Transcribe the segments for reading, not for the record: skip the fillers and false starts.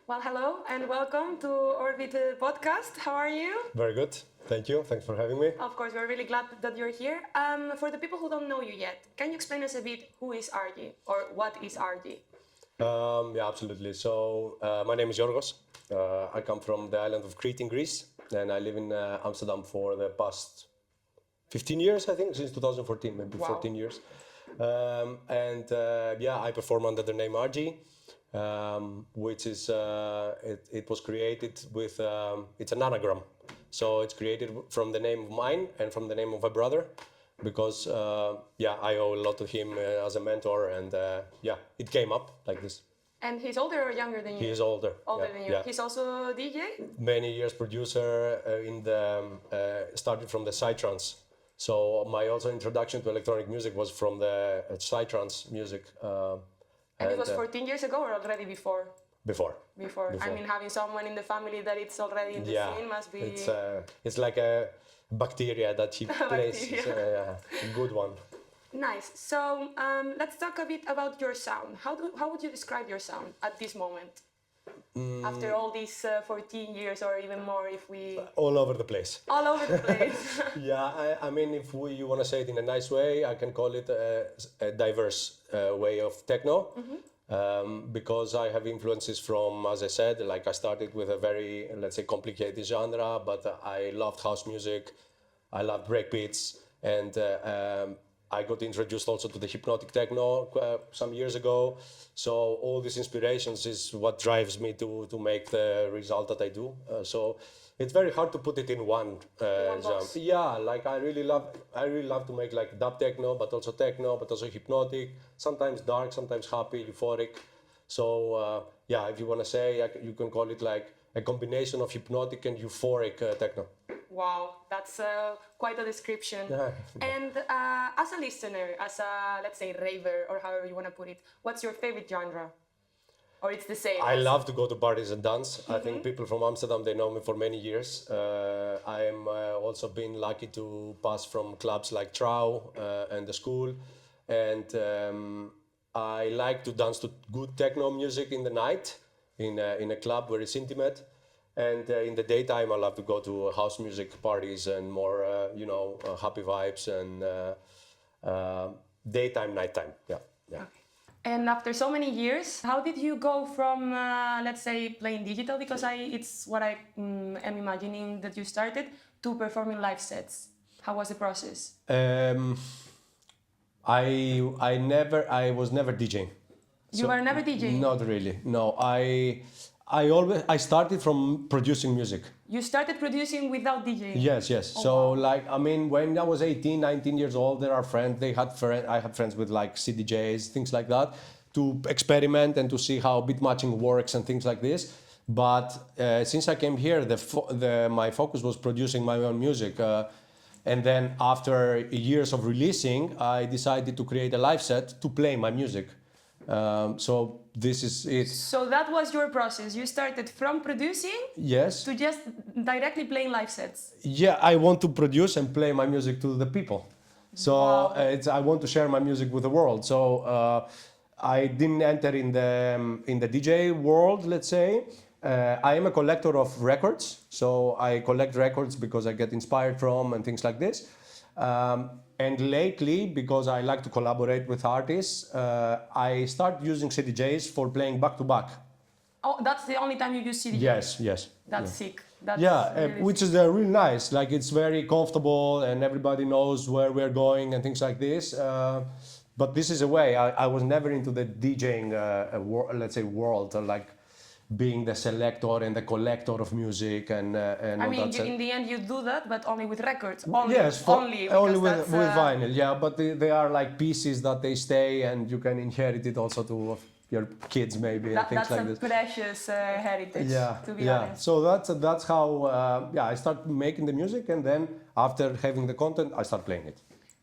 Well, hello and welcome to Orbit podcast. How are you? Very good. Thank you. Thanks for having me. Of course, we're really glad that you're here. For the people who don't know you yet, can you explain us a bit who is Argie or what is Argie? Yeah, absolutely. So my name is Yorgos. I come from the island of Crete in Greece, and I live in Amsterdam for the past 15 years, I think, since 2014, maybe Wow. 14 years. Yeah, I perform under the name Argie, which is it was created with it's an anagram. So it's created from the name of mine and from the name of my brother, because yeah, I owe a lot to him as a mentor, and yeah, it came up like this. And he's older or younger than you? He is older. Older yeah, than you. Yeah. He's also a DJ? Many years producer in the started from the psytrance. So my also introduction to electronic music was from the psytrance music. And it was 14 years ago or already before? Before. Before. I mean, having someone in the family that it's already in the scene must be... It's like a bacteria that he plays. A good one. Nice. So let's talk a bit about your sound. How would you describe your sound at this moment? After all these 14 years or even more, if we... All over the place. All over the place. Yeah, I mean, if you want to say it in a nice way, I can call it a diverse way of techno. Because I have influences from, as I said, like I started with a very, let's say, complicated genre, but I loved house music, I loved breakbeats, and I got introduced also to the hypnotic techno some years ago. So all these inspirations is what drives me to make the result that I do. So it's very hard to put it in one genre. Yeah, like I really love to make like dub techno, but also hypnotic, sometimes dark, sometimes happy, euphoric. So yeah, if you want to say, you can call it like a combination of hypnotic and euphoric techno. Wow, that's quite a description. Yeah. And as a listener, as a, let's say, raver, or however you want to put it, what's your favorite genre? Or it's the same? I love to go to parties and dance. I think people from Amsterdam, they know me for many years. I'm also been lucky to pass from clubs like Trau and the school. And I like to dance to good techno music in the night, in a club where it's intimate. And in the daytime, I love to go to house music parties and more, happy vibes and daytime, nighttime. Yeah. Okay. And after so many years, how did you go from, let's say, playing digital, because it's what I am imagining that you started, to performing live sets? How was the process? I was never DJing. You were never DJing? Not really. No, I started from producing music. You started producing without DJing? Yes. Oh, So wow. like, I mean, when I was 18, 19 years old, I had friends with like CDJs, things like that, to experiment and to see how beat matching works and things like this. But since I came here, my focus was producing my own music. And then after years of releasing, I decided to create a live set to play my music. So this is it. So that was your process. You started from producing to just directly playing live sets. Yeah, I want to produce and play my music to the people. So wow. I want to share my music with the world. So I didn't enter in the DJ world, let's say. I am a collector of records. So I collect records because I get inspired from and things like this. And lately, because I like to collaborate with artists, I start using CDJs for playing back-to-back. Oh, that's the only time you use CDJs? Yes. That's sick. That's really which is really nice. Like, it's very comfortable and everybody knows where we're going and things like this. But this is a way. I was never into the DJing, let's say, world, like being the selector and the collector of music and I all mean, that. in the end, you do that, but only with records. Only, yes, only with vinyl. Yeah, but they are like pieces that they stay, and you can inherit it also to your kids maybe and things like this. That's a precious heritage. To be honest. So that's how I start making the music, and then after having the content, I start playing it.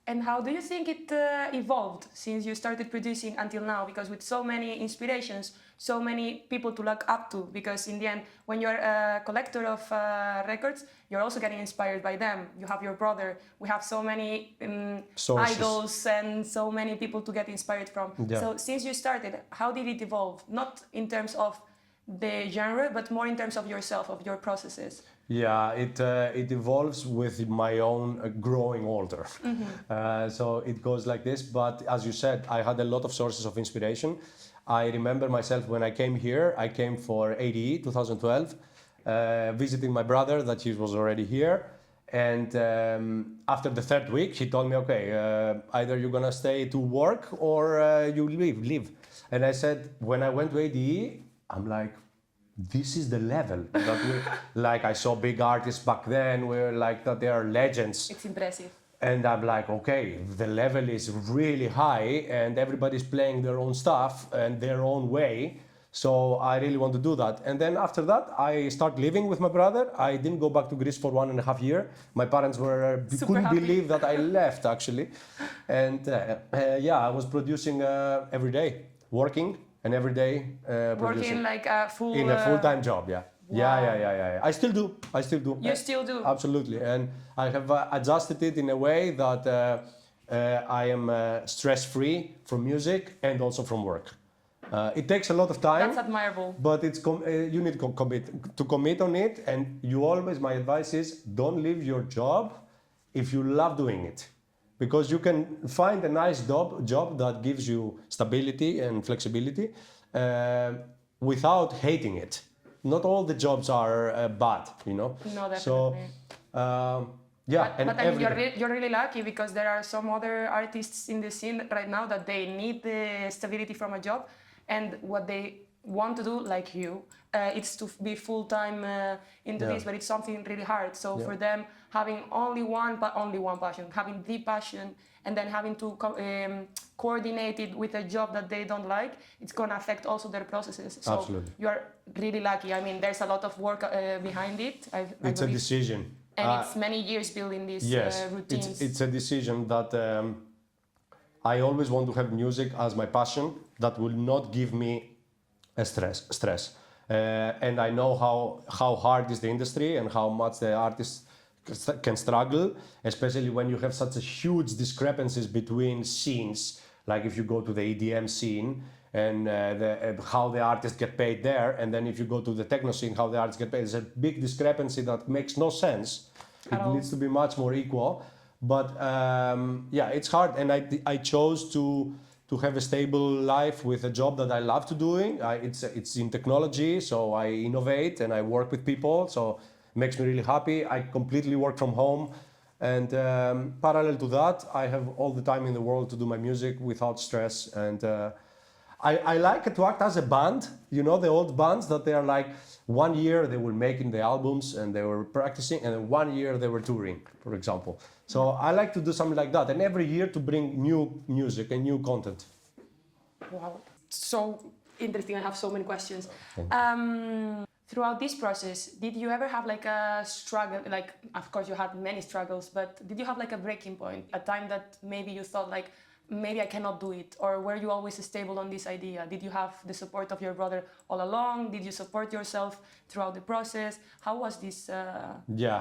And how do you think it evolved since you started producing until now? Because with so many inspirations, so many people to look up to, because in the end, when you're a collector of records, you're also getting inspired by them. You have your brother. We have so many idols and so many people to get inspired from. Yeah. So since you started, how did it evolve? Not in terms of the genre, but more in terms of yourself, of your processes? Yeah, it evolves with my own growing older. So it goes like this. But as you said, I had a lot of sources of inspiration. I remember myself when I came here. I came for ADE 2012, visiting my brother that he was already here. And after the third week, he told me, "Okay, either you're gonna stay to work or you leave." And I said, when I went to ADE, I'm like, this is the level that we like. I saw big artists back then where like that they are legends. It's impressive. And I'm like, okay, the level is really high and everybody's playing their own stuff and their own way. So I really want to do that. And then after that, I start living with my brother. I didn't go back to Greece for 1.5 years. My parents couldn't happy. believe that I left actually. And yeah, I was producing every day, working. And every day Working like a full... in a full-time job, yeah. Wow. Yeah. I still do. You still do? Absolutely. And I have adjusted it in a way that I am stress-free from music and also from work. It takes a lot of time. That's admirable. But it's you need to commit on it. And you always, my advice is, don't leave your job if you love doing it. Because you can find a nice job that gives you stability and flexibility without hating it. Not all the jobs are bad, you know. No, definitely. So, yeah, but I mean, you're really lucky because there are some other artists in the scene right now that they need the stability from a job, and what they want to do, like you, it's to be full-time into this, but it's something really hard. So for them, having only one passion, having the passion, and then having to coordinate it with a job that they don't like, it's going to affect also their processes. So absolutely. you're really lucky. I mean, there's a lot of work behind it. It's a decision. And it's many years building these routines. It's a decision that I always want to have music as my passion that will not give me a stress. And I know how hard is the industry and how much the artists can struggle, especially when you have such a huge discrepancies between scenes. Like if you go to the EDM scene and how the artists get paid there, and then if you go to the techno scene, how the artists get paid, there's a big discrepancy that makes no sense. It needs to be much more equal. But yeah, it's hard, and I chose to have a stable life with a job that I love to doing. It's in technology, so I innovate and I work with people, so it makes me really happy. I completely work from home, and parallel to that, I have all the time in the world to do my music without stress. And I like to act as a band, you know, the old bands that they are like, 1 year they were making the albums and they were practicing, and then 1 year they were touring, for example. So I like to do something like that, and every year to bring new music and new content. Wow, so interesting. I have so many questions. Throughout this process, did you ever have like a struggle? Like, of course, you had many struggles, but did you have like a breaking point, a time that maybe you thought like, maybe I cannot do it? Or were you always stable on this idea? Did you have the support of your brother all along? Did you support yourself throughout the process? How was this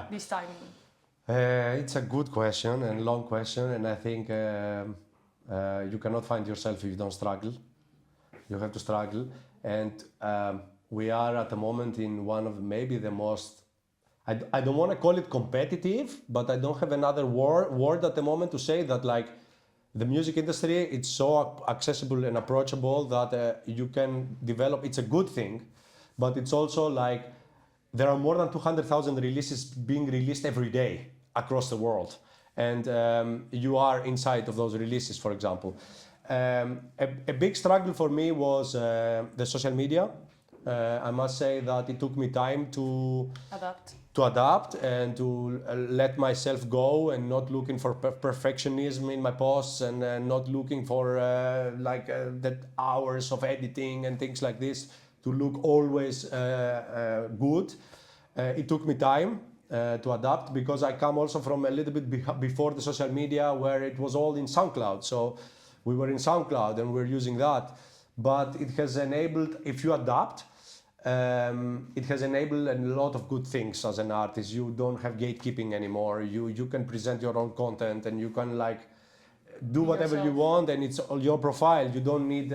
this timing? It's a good question and long question, and I think you cannot find yourself if you don't struggle. You have to struggle, and we are at the moment in one of maybe the most, I don't want to call it competitive, but I don't have another word at the moment to say that, like, the music industry, it's so accessible and approachable that you can develop. It's a good thing, but it's also like there are more than 200,000 releases being released every day across the world, and you are inside of those releases, for example. A big struggle for me was the social media. I must say that it took me time to adapt and to let myself go, and not looking for perfectionism in my posts, and not looking for the hours of editing and things like this to look always good. It took me time to adapt, because I come also from a little bit before the social media, where it was all in SoundCloud. So we were in SoundCloud and we're using that. But it has enabled, if you adapt, it has enabled a lot of good things as an artist. You don't have gatekeeping anymore. You can present your own content, and you can like do whatever you want, and it's on your profile. You don't need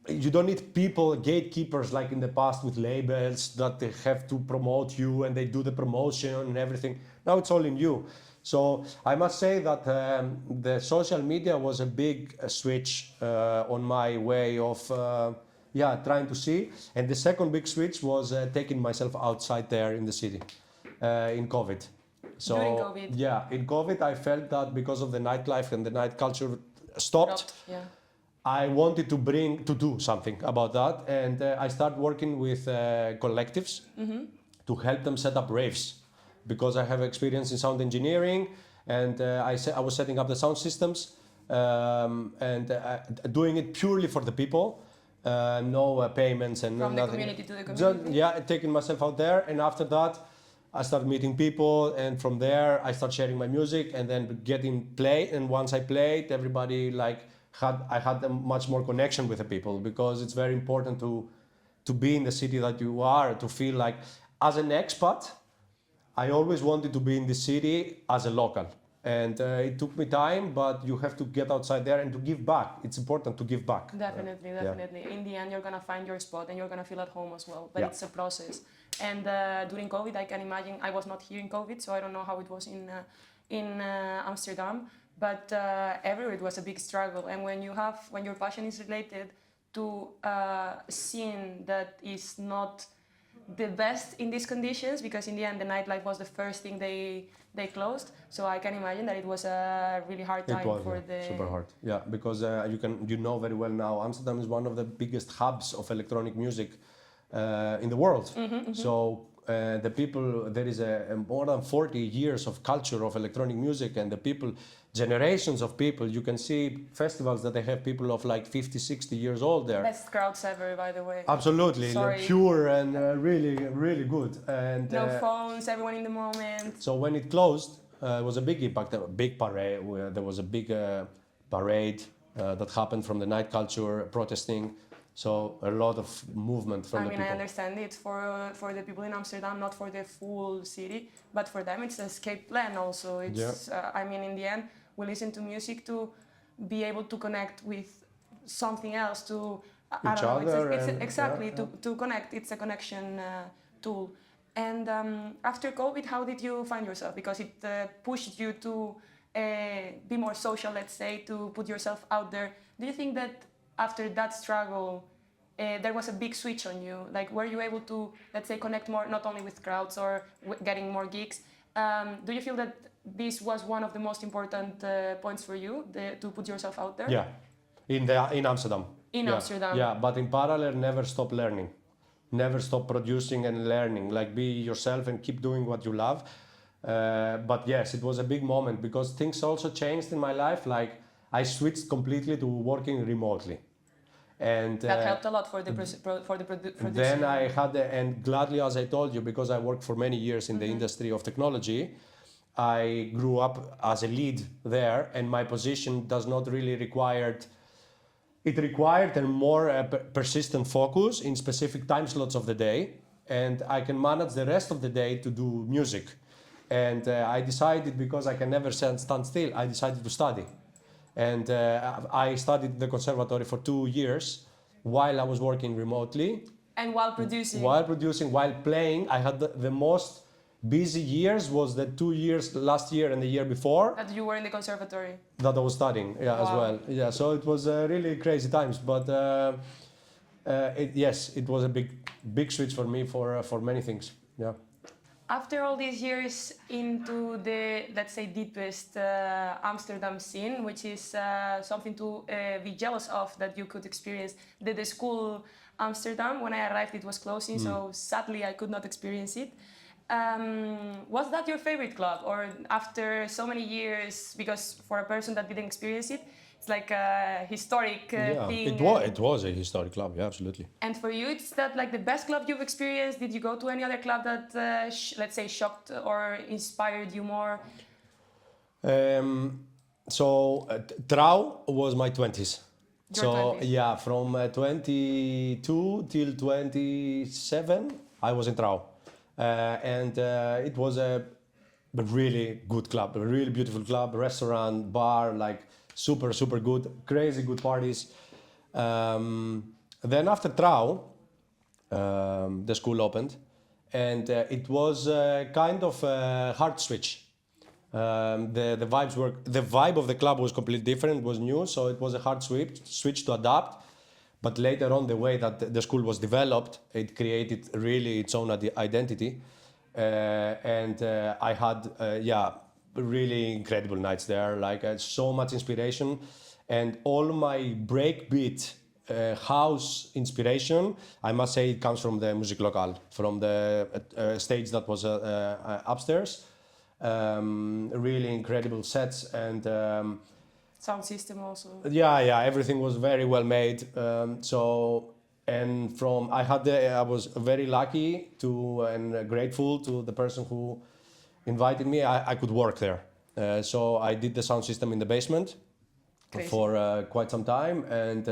you don't need people, gatekeepers like in the past with labels that they have to promote you and they do the promotion and everything. Now it's all in you. So I must say that the social media was a big switch on my way of trying to see. And the second big switch was taking myself outside there in the city in COVID. So During COVID. yeah, in COVID I felt that because of the nightlife and the night culture stopped. Yeah. I wanted to do something about that, and I started working with collectives to help them set up raves, because I have experience in sound engineering, and I was setting up the sound systems and doing it purely for the people, no payments and From the nothing. community to the Just, community. yeah, taking myself out there, and after that, I started meeting people, and from there I started sharing my music, and then getting play. And once I played, everybody I had a much more connection with the people, because it's very important to be in the city that you are, to feel like, as an expat, I always wanted to be in the city as a local. And it took me time, but you have to get outside there and to give back. It's important to give back. Definitely, Yeah. definitely. In the end, you're gonna find your spot and you're gonna feel at home as well. But Yeah. it's a process. And during COVID, I can imagine, I was not here in COVID, so I don't know how it was in Amsterdam. But everywhere it was a big struggle. And when your passion is related to a scene that is not the best in these conditions, because in the end the nightlife was the first thing they closed. So I can imagine that it was a really hard time for the super hard. Yeah, because you know very well now, Amsterdam is one of the biggest hubs of electronic music in the world. So the people, there is a more than 40 years of culture of electronic music, and the people, generations of people, you can see festivals that they have people of like 50, 60 years old there. best crowds ever, by the way. Absolutely, Sorry. pure and really, really good. And No phones, everyone in the moment. so when it closed, it was a big impact, a big parade. There was a big parade that happened from the night culture, protesting. So a lot of movement from the people. I understand it for the people in Amsterdam, not for the full city, but for them it's an escape plan also. It's in the end, we listen to music to be able to connect with something else, to Each other exactly to connect. It's a connection tool. And after COVID, how did you find yourself? Because it pushed you to be more social, let's say, to put yourself out there. Do you think that after that struggle, there was a big switch on you? Like, were you able to, let's say, connect more, not only with crowds or getting more gigs? Do you feel that this was one of the most important points for you, to put yourself out there? Yeah, in Amsterdam. Amsterdam. Yeah, but in parallel, never stop learning. Never stop producing and learning. Like, be yourself and keep doing what you love. But yes, it was a big moment, because things also changed in my life. Like, I switched completely to working remotely. And that helped a lot for the production. then I had, and gladly, as I told you, because I worked for many years in the industry of technology, I grew up as a lead there, and my position does not really it required a more persistent focus in specific time slots of the day, and I can manage the rest of the day to do music. And I decided, because I can never stand still, I decided to study. And I studied the conservatory for 2 years while I was working remotely. And while producing. While playing, I had the most busy years was the 2 years, last year and the year before. That you were in the conservatory. That I was studying, as well. Yeah, so it was really crazy times. But it was a big switch for me for many things. Yeah. After all these years into the, let's say, deepest Amsterdam scene, which is something to be jealous of, that you could experience the school Amsterdam. When I arrived, it was closing, so sadly I could not experience it. Was that your favorite club? Or after so many years, because for a person that didn't experience it, it's like a historic thing. It was a historic club, yeah, absolutely. And for you, it's that like the best club you've experienced? Did you go to any other club that, let's say, shocked or inspired you more? Trau was my 20s. Your So 20s. yeah, from 22 till 27, I was in Trau. And it was a really good club, a really beautiful club, restaurant, bar, like super good, crazy good parties. Then after Trau, the school opened, and it was kind of a hard switch. The vibe of the club was completely different, was new, so it was a hard switch to adapt. But later on, the way that the school was developed, it created really its own identity. And I had, really incredible nights there, like so much inspiration. And all my breakbeat house inspiration, I must say, it comes from the music local, from the stage that was upstairs. Really incredible sets and Sound system also. yeah, everything was very well made. I was very lucky to and grateful to the person who invited me. I could work there, so I did the sound system in the basement. Crazy. For quite some time, and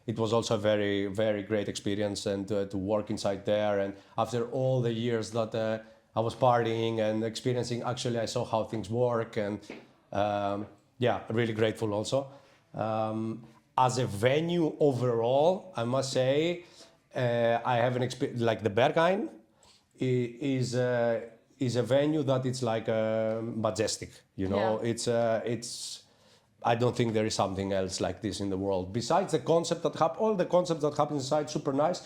it was also a very, very great experience, and to work inside there. And after all the years that I was partying and experiencing, actually I saw how things work, and really grateful also. As a venue overall, I must say, I have an experience like the Berghain is a venue that it's like majestic, you know. Yeah. It's I don't think there is something else like this in the world. Besides the concept that all the concepts that happen inside, super nice.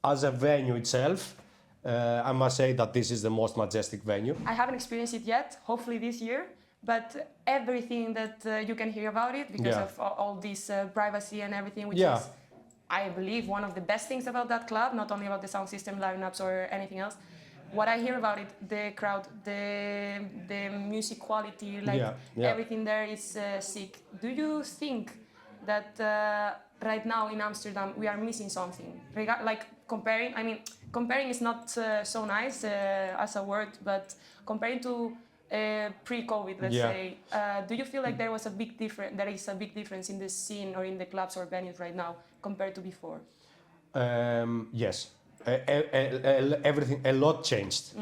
As a venue itself, I must say that this is the most majestic venue. I haven't experienced it yet, hopefully this year, but everything that you can hear about it because of all this privacy and everything, which is, I believe, one of the best things about that club, not only about the sound system, lineups or anything else. What I hear about it, the crowd, the music quality, like everything there is sick. Do you think that right now in Amsterdam we are missing something? Like comparing, I mean, comparing is not so nice as a word, but comparing to pre-COVID, let's say, do you feel like there is a big difference in the scene or in the clubs or venues right now compared to before? Yes. Everything, a lot changed.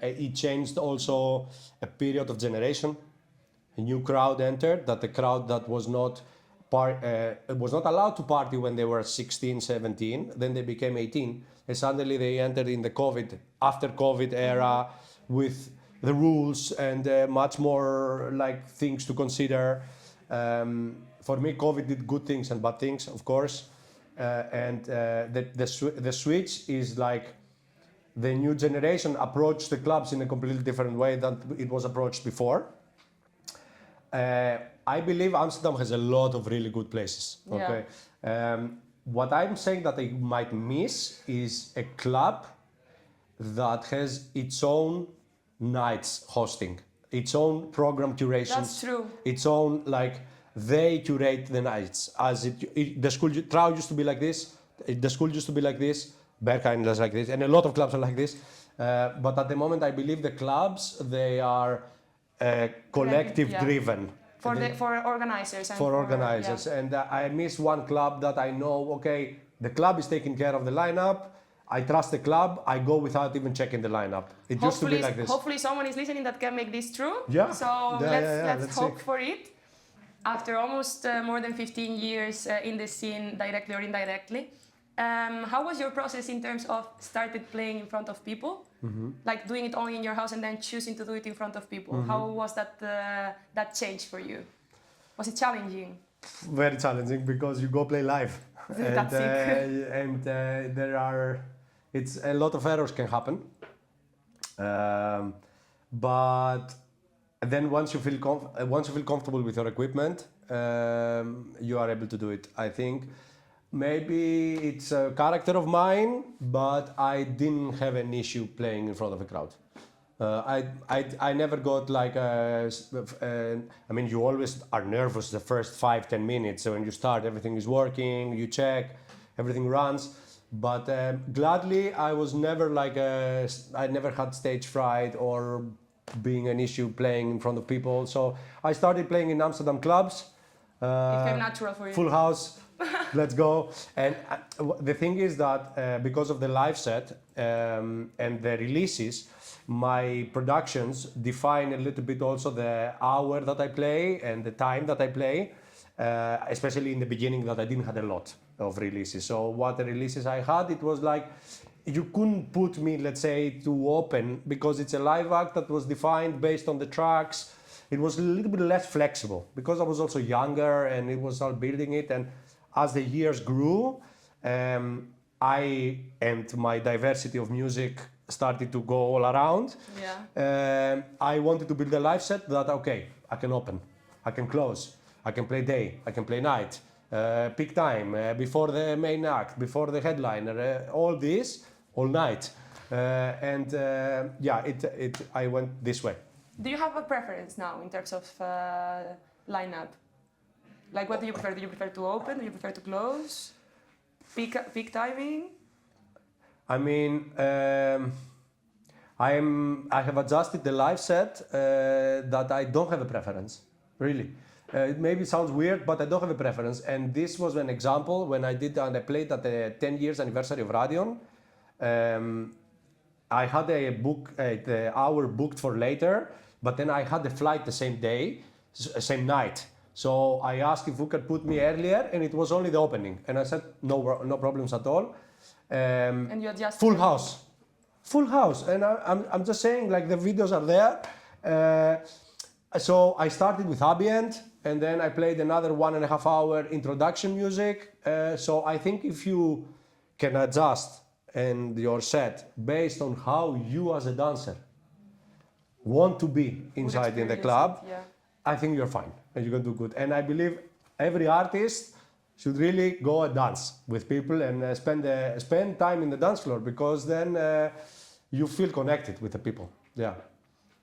It changed also a period of generation. A new crowd entered, that the crowd that was not allowed to party when they were 16, 17, then they became 18, and suddenly they entered in the after COVID era with the rules and much more like things to consider. For me, COVID did good things and bad things, of course. The switch is like the new generation approached the clubs in a completely different way than it was approached before. I believe Amsterdam has a lot of really good places. Okay, what I'm saying that I might miss is a club that has its own nights hosting, its own program curations. That's true. Its own like. They curate the nights as the school. Trau used to be like this. The school used to be like this. Berghain is like this, and a lot of clubs are like this. But at the moment, I believe the clubs they are collective driven. For organizers. And for organizers, and I miss one club that I know. Okay, the club is taking care of the lineup. I trust the club. I go without even checking the lineup. It used to be like this. Hopefully, someone is listening that can make this true. Yeah. So let's hope for it. After almost more than 15 years in the scene, directly or indirectly, how was your process in terms of started playing in front of people, like doing it only in your house and then choosing to do it in front of people? How was that change for you? Was it challenging? Very challenging because you go play live, That's it's a lot of errors can happen, but. And then once you feel comfortable with your equipment, you are able to do it. I think maybe it's a character of mine, but I didn't have an issue playing in front of a crowd. I never got like I mean, you always are nervous the first 5-10 minutes. So when you start, everything is working, you check, everything runs. But gladly, I was never like I never had stage fright or being an issue playing in front of people. So I started playing in Amsterdam clubs. It came natural for you. Full house, let's go. And the thing is that because of the live set and the releases, my productions define a little bit also the hour that I play and the time that I play, especially in the beginning that I didn't have a lot. of releases. So what the releases I had, it was like, you couldn't put me, let's say, too open because it's a live act that was defined based on the tracks. It was a little bit less flexible because I was also younger and it was all building it. And as the years grew, I and my diversity of music started to go all around. Yeah. I wanted to build a live set that, okay, I can open, I can close, I can play day, I can play night, peak time, before the main act, before the headliner, all this, all night. I went this way. Do you have a preference now in terms of lineup? Like, what do you prefer? Do you prefer to open? Do you prefer to close? Peak timing? I mean, I have adjusted the live set that I don't have a preference, really. It maybe sounds weird, but I don't have a preference. And this was an example when I played at the 10 years anniversary of Radion. I had the hour booked for later, but then I had the flight the same day, same night. So I asked if we could put me earlier, and it was only the opening. And I said, no problems at all. And you adjusted? Full house. And I'm just saying, like, the videos are there. So I started with ambient, and then I played another 1.5 hour introduction music. So I think if you can adjust and your set based on how you as a dancer want to be inside in the club, yeah. I think you're fine and you can do good. And I believe every artist should really go and dance with people and spend time in the dance floor, because then you feel connected with the people. Yeah.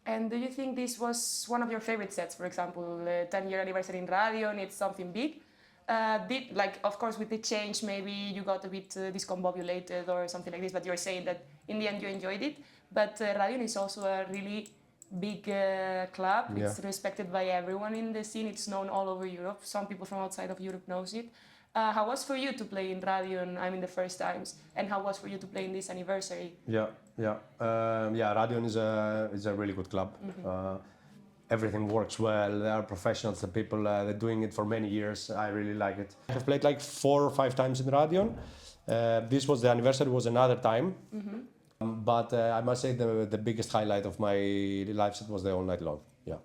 And do you think this was one of your favorite sets? For example, 10-year anniversary in Radion, it's something big. Of course, with the change, maybe you got a bit discombobulated or something like this, but you're saying that in the end you enjoyed it. But Radion is also a really big club. Yeah. It's respected by everyone in the scene. It's known all over Europe. Some people from outside of Europe knows it. How was for you to play in Radion, the first times? And how was for you to play in this anniversary? Radion is a really good club. Mm-hmm. Everything works well. They are professionals. The people, they're doing it for many years. I really like it. I have played like 4 or 5 times in Radion. This was the anniversary, was another time. Mm-hmm. But I must say the biggest highlight of my live set was the all night long. Yeah.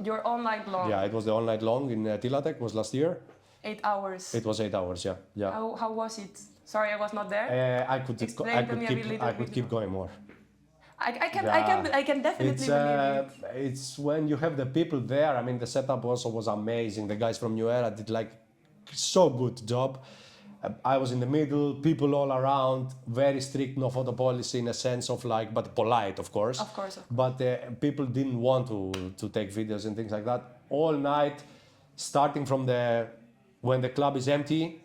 Your all night long? Yeah, it was the all night long in Tilatec, was last year. 8 hours? It was 8 hours, yeah. How was it? Sorry, I was not there. I could keep going more. I can definitely believe it. It's when you have the people there. The setup also was amazing. The guys from New Era did like so good job. I was in the middle, people all around, very strict, no photo policy in a sense of like, but polite, of course. Of course. But people didn't want to take videos and things like that. All night, starting from when the club is empty,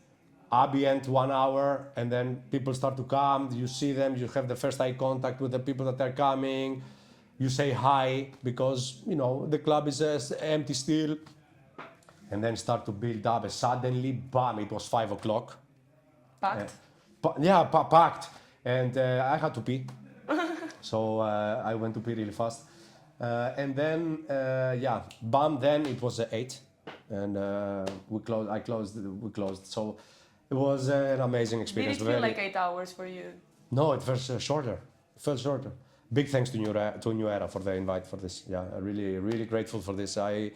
ambient 1 hour, and then people start to come, you see them, you have the first eye contact with the people that are coming, you say hi, because, the club is empty still, and then start to build up, and suddenly, bam, it was 5 o'clock. Packed? Packed, and I had to pee, so I went to pee really fast, and then, bam, then it was 8, and we closed, so it was an amazing experience. Did it feel like 8 hours for you? No, it felt shorter. Big thanks to New Era for the invite for this. Yeah, I'm really, really grateful for this. I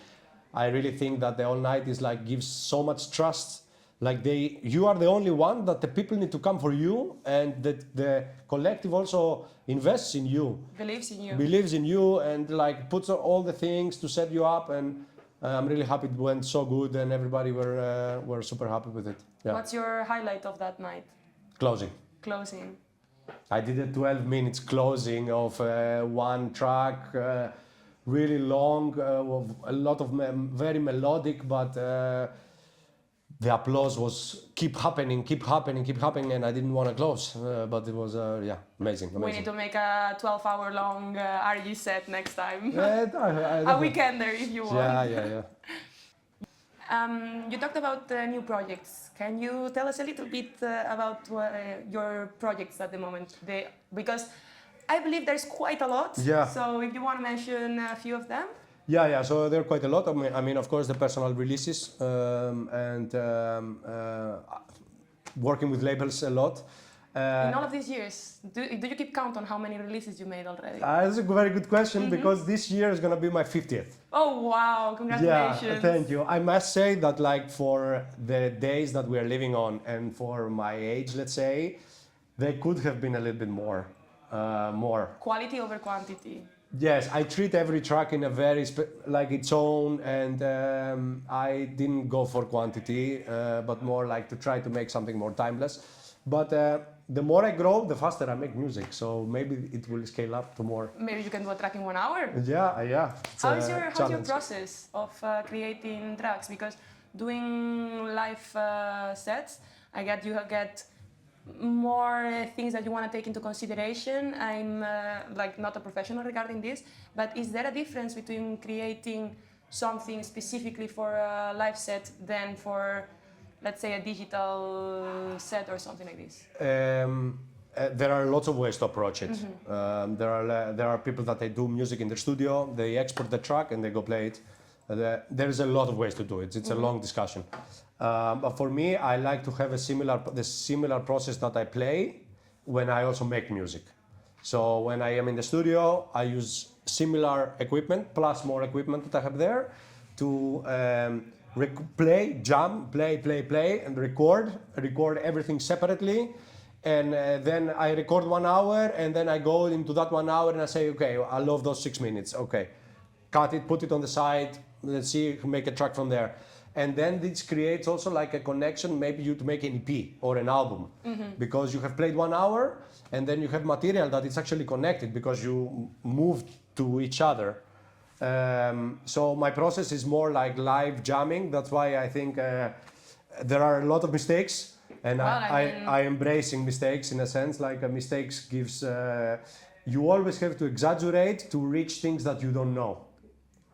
really think that the all night is like gives so much trust. Like you are the only one that the people need to come for you, and that the collective also invests in you. Believes in you, and like puts all the things to set you up. And I'm really happy it went so good, and everybody were super happy with it. Yeah. What's your highlight of that night? Closing. I did a 12 minutes closing of one track, really long, a lot of very melodic, but the applause was keep happening, and I didn't want to close, but it was amazing. We need to make a 12-hour long Argie set next time. A weekender if you want. Yeah. You talked about new projects. Can you tell us a little bit about your projects at the moment? Because I believe there's quite a lot. Yeah. So if you want to mention a few of them. Yeah. So there are quite a lot. Of course, the personal releases, working with labels a lot. In all of these years, do you keep count on how many releases you made already? That's a very good question because this year is gonna be my 50th. Oh wow! Congratulations! Yeah, thank you. I must say that like for the days that we are living on and for my age, let's say, they could have been a little bit more. Quality over quantity. Yes, I treat every track in a very like its own, and I didn't go for quantity, but more like to try to make something more timeless. But the more I grow, the faster I make music. So maybe it will scale up to more. Maybe you can do a track in 1 hour. Yeah. How's your process of creating tracks? Because doing live sets, I get you get more things that you want to take into consideration. I'm like not a professional regarding this, but is there a difference between creating something specifically for a live set than for, let's say, a digital set or something like this? There are lots of ways to approach it. There are people that they do music in their studio, they export the track and they go play it. There is a lot of ways to do it. It's a long discussion. But for me, I like to have the similar process that I play when I also make music. So when I am in the studio, I use similar equipment plus more equipment that I have there to play, jam, play, and record everything separately. And then I record 1 hour, and then I go into that 1 hour and I say, okay, I love those 6 minutes. Okay, cut it, put it on the side. Let's see, make a track from there. And then this creates also like a connection, maybe you to make an EP or an album, because you have played 1 hour, and then you have material that is actually connected because you moved to each other. So my process is more like live jamming. That's why I think there are a lot of mistakes, and I embracing mistakes in a sense. Like mistakes gives, you always have to exaggerate to reach things that you don't know.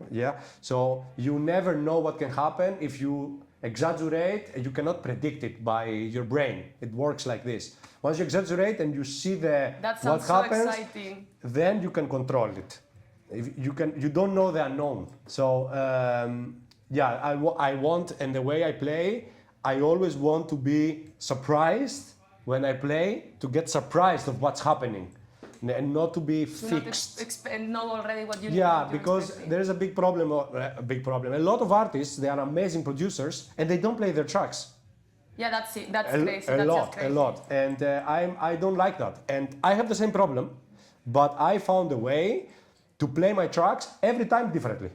Yeah, so you never know what can happen if you exaggerate. You cannot predict it by your brain. It works like this. Once you exaggerate and you see what happens, exciting. Then you can control it. You don't know the unknown. So yeah, I want, and the way I play, I always want to be surprised when I play, to get surprised of what's happening. And not to be fixed. And know already what you need. Yeah, because there is a big problem. A lot of artists, they are amazing producers, and they don't play their tracks. Yeah, that's it. That's crazy. A That's crazy. lot. And I don't like that. And I have the same problem, but I found a way to play my tracks every time differently.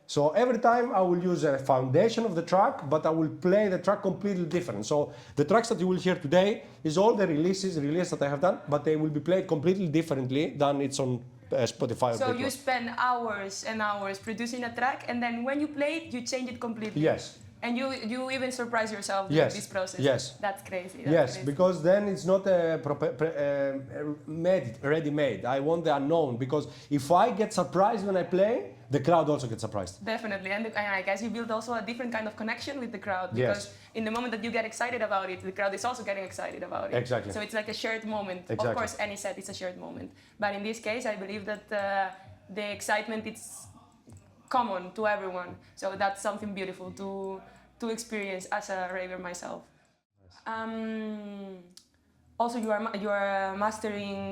So every time I will use a foundation of the track, but I will play the track completely different. So the tracks that you will hear today is all the releases that I have done, but they will be played completely differently than it's on Spotify. So you spend hours and hours producing a track, and then when you play it, you change it completely. Yes. And you even surprise yourself with this process. Yes. That's crazy. Yes, because then it's not ready-made. I want the unknown, because if I get surprised when I play, the crowd also gets surprised. Definitely, and I guess you build also a different kind of connection with the crowd, because in the moment that you get excited about it, the crowd is also getting excited about it. Exactly. So it's like a shared moment. Exactly. Of course, any set is a shared moment, but in this case, I believe that the excitement is common to everyone. So that's something beautiful to experience as a raver myself. Also, you are mastering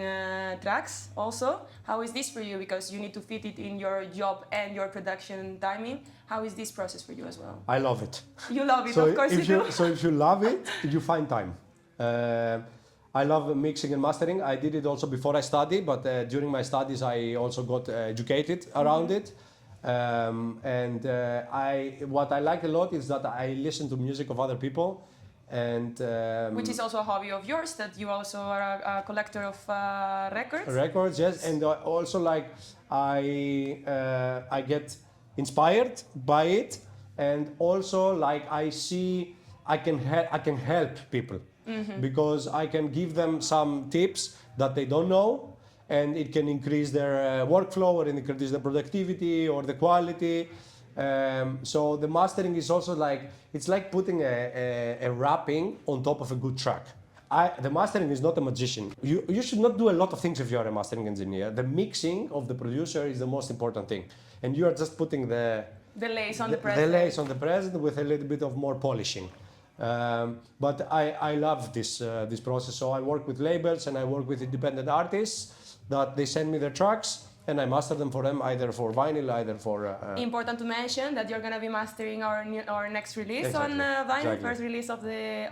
tracks also. How is this for you? Because you need to fit it in your job and your production timing. How is this process for you as well? I love it. You love it, So of course you do. So if you love it, you find time. I love mixing and mastering. I did it also before I studied, but during my studies I also got educated around it. What I like a lot is that I listen to music of other people. And which is also a hobby of yours, that you also are a collector of records. Records, yes, and also like I get inspired by it, and also like I see I can help people because I can give them some tips that they don't know, and it can increase their workflow, or increase the productivity or the quality. So the mastering is also like, it's like putting a wrapping on top of a good track. The mastering is not a magician. You should not do a lot of things if you are a mastering engineer. The mixing of the producer is the most important thing. And you are just putting the lace on the present. The lace on the present with a little bit of more polishing. But I love this process. So I work with labels and I work with independent artists that they send me their tracks and I master them for them, either for vinyl, either for. Important to mention that you're gonna be mastering our next release Exactly. on vinyl, Exactly. first release of the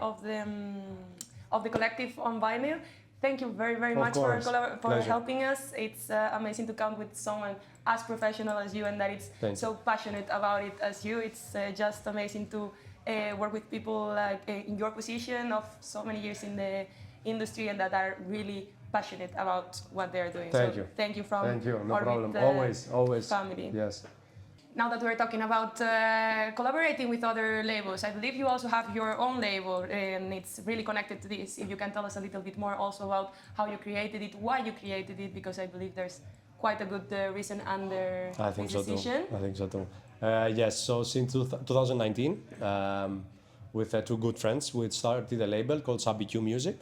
collective on vinyl. Thank you very much course. for Pleasure. helping us. It's amazing to come with someone as professional as you and that it's Thank so passionate about it as you. It's just amazing to work with people like in your position of so many years in the industry and that are really passionate about what they're doing. Thank so you. Thank you from Thank you, no Orbit, problem. Always. family. Yes. Now that we're talking about collaborating with other labels, I believe you also have your own label and it's really connected to this. If you can tell us a little bit more also about how you created it, why you created it, because I believe there's quite a good reason under I think this so decision. too. I think so too. Yes, so since 2019, with two good friends, we started a label called SubEQ Music,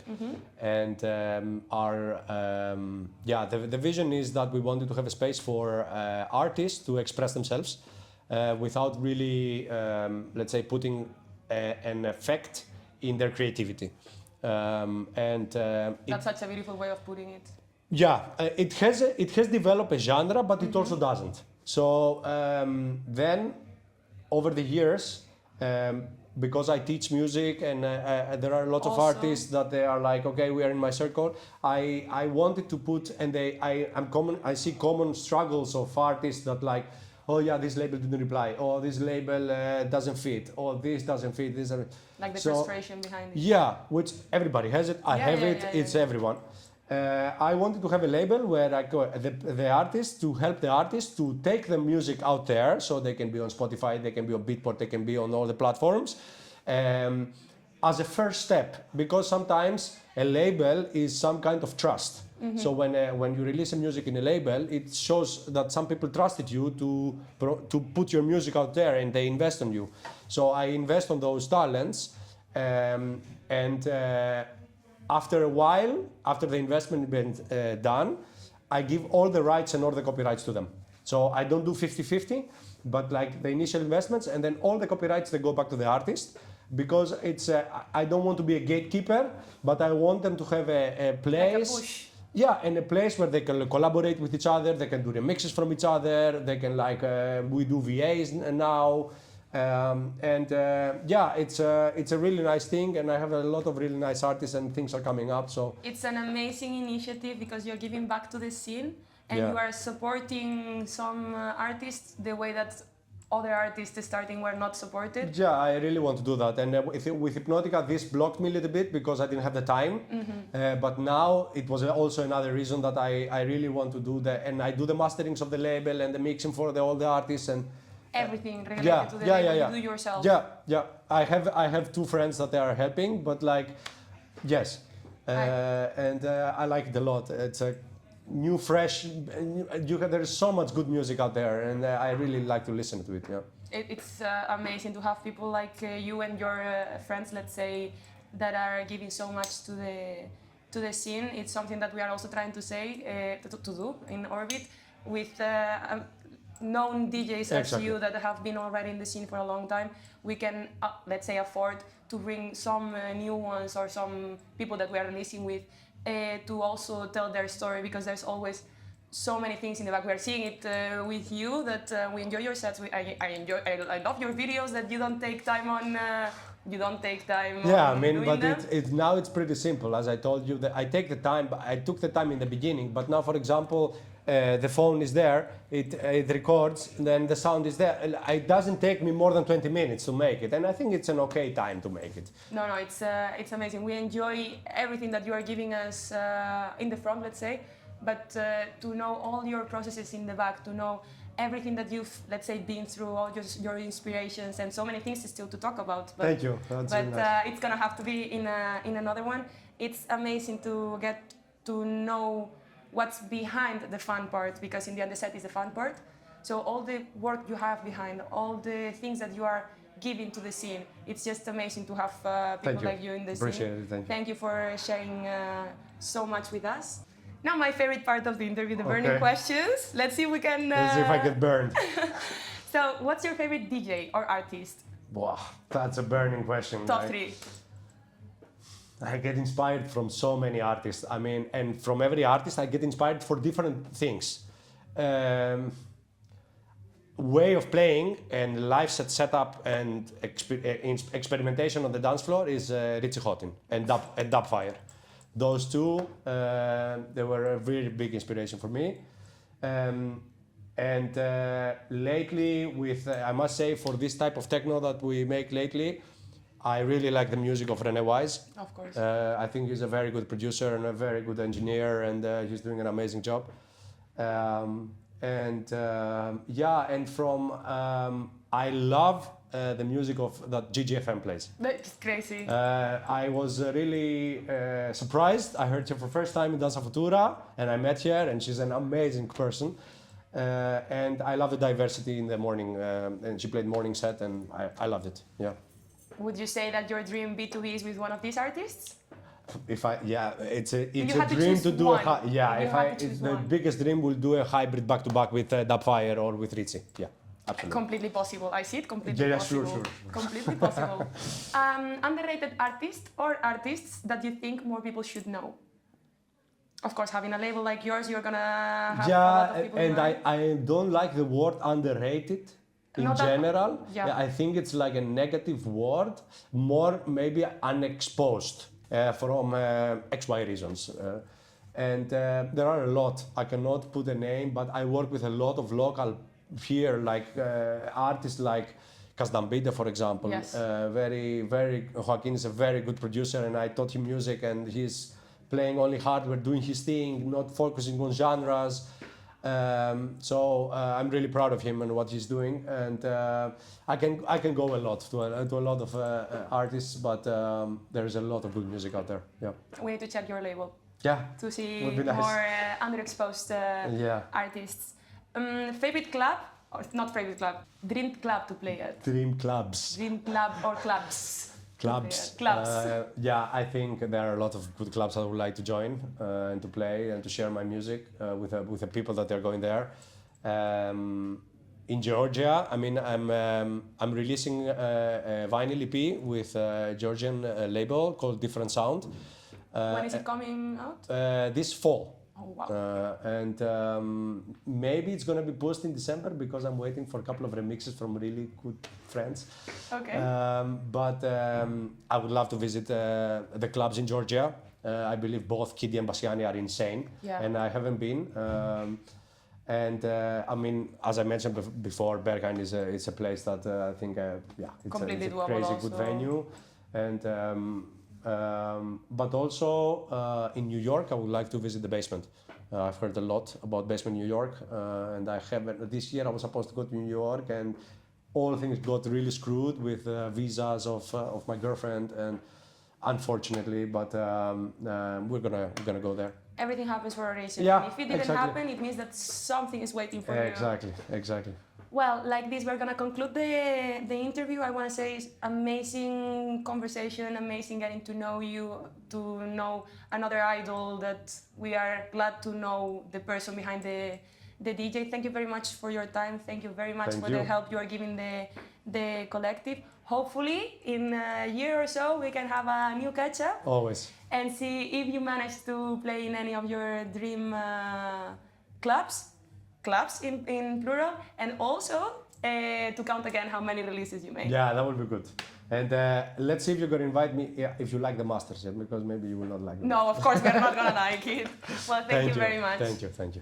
and the vision is that we wanted to have a space for artists to express themselves without really, let's say, putting an effect in their creativity. That's such a beautiful way of putting it. Yeah, it has developed a genre, but it also doesn't. So then, over the years, because I teach music and there are lots of Also- artists that they are like, okay, we are in my circle. I wanted to put, and I see common struggles of artists that like, oh yeah, this label didn't reply, or this label doesn't fit, or this doesn't fit, this doesn't. Like the So- frustration behind it. Yeah, which everybody has it. I have it. It's everyone. I wanted to have a label where the artists to help the artists to take the music out there, so they can be on Spotify, they can be on Beatport, they can be on all the platforms, as a first step. Because sometimes a label is some kind of trust. So when you release a music in a label, it shows that some people trusted you to put your music out there and they invest on you. So I invest on those talents, after a while, after the investment been done, I give all the rights and all the copyrights to them. So I don't do 50-50, but like the initial investments and then all the copyrights, they go back to the artist, because it's I don't want to be a gatekeeper, but I want them to have a place. Like a push. Yeah, and a place where they can collaborate with each other, they can do remixes from each other, they can we do VAs now. It's a really nice thing, and I have a lot of really nice artists and things are coming up. So It's an amazing initiative because you're giving back to the scene and Yeah. you are supporting some artists the way that other artists starting were not supported. yeah, I really want to do that. And with Hypnotica, this blocked me a little bit because I didn't have the time. But now it was also another reason that I really want to do and I do the masterings of the label and the mixing for all the artists and. Everything related to the label you do yourself. Yeah. I have two friends that they are helping, but like, yes, I like it a lot. It's a new, fresh. There is so much good music out there, and I really like to listen to it. Yeah. It's amazing to have people like you and your friends, let's say, that are giving so much to the scene. It's something that we are also trying to say to do in Orbit with. Known DJs as Exactly. you that have been already in the scene for a long time, we can, let's say, afford to bring some new ones or some people that we are releasing with to also tell their story, because there's always so many things in the back. We are seeing it with you that we enjoy your sets. I love your videos that you don't take time on. You don't take time. Yeah, on I mean, doing but them. now it's pretty simple. As I told you, that I take the time. But I took the time in the beginning, but now, for example, the phone is there. It records, and then the sound is there. It doesn't take me more than 20 minutes to make it, and I think it's an okay time to make it. No, it's amazing. We enjoy everything that you are giving us in the front, let's say, but to know all your processes in the back, to know everything that you've, let's say, been through, all your inspirations, and so many things still to talk about. But, Thank you. That's but really nice. it's gonna have to be in another one. It's amazing to get to know what's behind the fun part, because in the end the set is the fun part. So all the work you have behind, all the things that you are giving to the scene, it's just amazing to have people like you in the Appreciate scene. it. Thank you. Thank you for sharing so much with us. Now my favorite part of the interview, the burning Okay. questions. Let's see if we can... Let's see if I get burned. So what's your favorite DJ or artist? Wow, that's a burning question. Top Like, 3. I get inspired from so many artists. I mean, and from every artist, I get inspired for different things. Way of playing and live set setup and experimentation on the dance floor is Richie Houghton and Dubfire. Those two, they were a very big inspiration for me. And lately, I must say, for this type of techno that we make lately, I really like the music of René Wise. Of course. I think he's a very good producer and a very good engineer, and he's doing an amazing job. And I love the music of that GGFM plays. That's crazy. I was really surprised. I heard her for the first time in Danza Futura, and I met her, and she's an amazing person. And I love the diversity in the morning, and she played morning set, and I loved it. Yeah. Would you say that your dream B2B is with one of these artists? It's a had to dream choose to do one. the biggest dream will do a hybrid back to back with Dubfire or with Richie. Yeah, absolutely. Completely possible. I see it completely Yeah, possible. sure. Completely possible. Underrated artist or artists that you think more people should know? Of course, having a label like yours, you're gonna have a lot of people. And I don't like the word underrated in Not that- general. yeah. I think it's like a negative word, more maybe unexposed from XY reasons. And there are a lot. I cannot put a name, but I work with a lot of local here, like artists like Casdambide, for example. Yes. Joaquin is a very good producer, and I taught him music, and he's playing only hardware, doing his thing, not focusing on genres. So I'm really proud of him and what he's doing, and I can go a lot to a lot of artists, but there is a lot of good music out there. Yeah. We need to check your label Yeah. to see Would be nice. more underexposed Yeah. artists. Favorite club, or not favorite club, dream club to play at? Dream clubs. Dream club or clubs? Clubs. Clubs. I think there are a lot of good clubs I would like to join and to play and to share my music with the people that are going there. In Georgia, I mean, I'm releasing a vinyl EP with a Georgian label called Different Sound. When is it coming out? This fall. Oh, wow. And maybe it's gonna be posted in December because I'm waiting for a couple of remixes from really good friends. Okay. But I would love to visit the clubs in Georgia. I believe both Kidi and Bassiani are insane, Yeah. and I haven't been. I mean, as I mentioned before, Berghain is a place that I think, it's Completely a doable crazy good also. venue. And but also in New York, I would like to visit the Basement. I've heard a lot about Basement New York, and I haven't. This year I was supposed to go to New York, and all things got really screwed with visas of my girlfriend, and unfortunately, but we're gonna go there. Everything happens for a reason. Yeah, And if it didn't exactly. happen, it means that something is waiting for you. Exactly. Well, like this, we're gonna conclude the interview. I want to say it's amazing conversation, amazing getting to know you, to know another idol that we are glad to know the person behind the DJ. Thank you very much for your time. Thank you very much Thank for you. the help you are giving the collective. Hopefully, in a year or so, we can have a new catch-up Always. and see if you manage to play in any of your dream clubs in plural, and also to count again how many releases you make. Yeah, that would be good. And let's see if you're gonna invite me if you like the Masters yet, because maybe you will not like it. No, of course we're not gonna like it. Well, thank you very much. Thank you.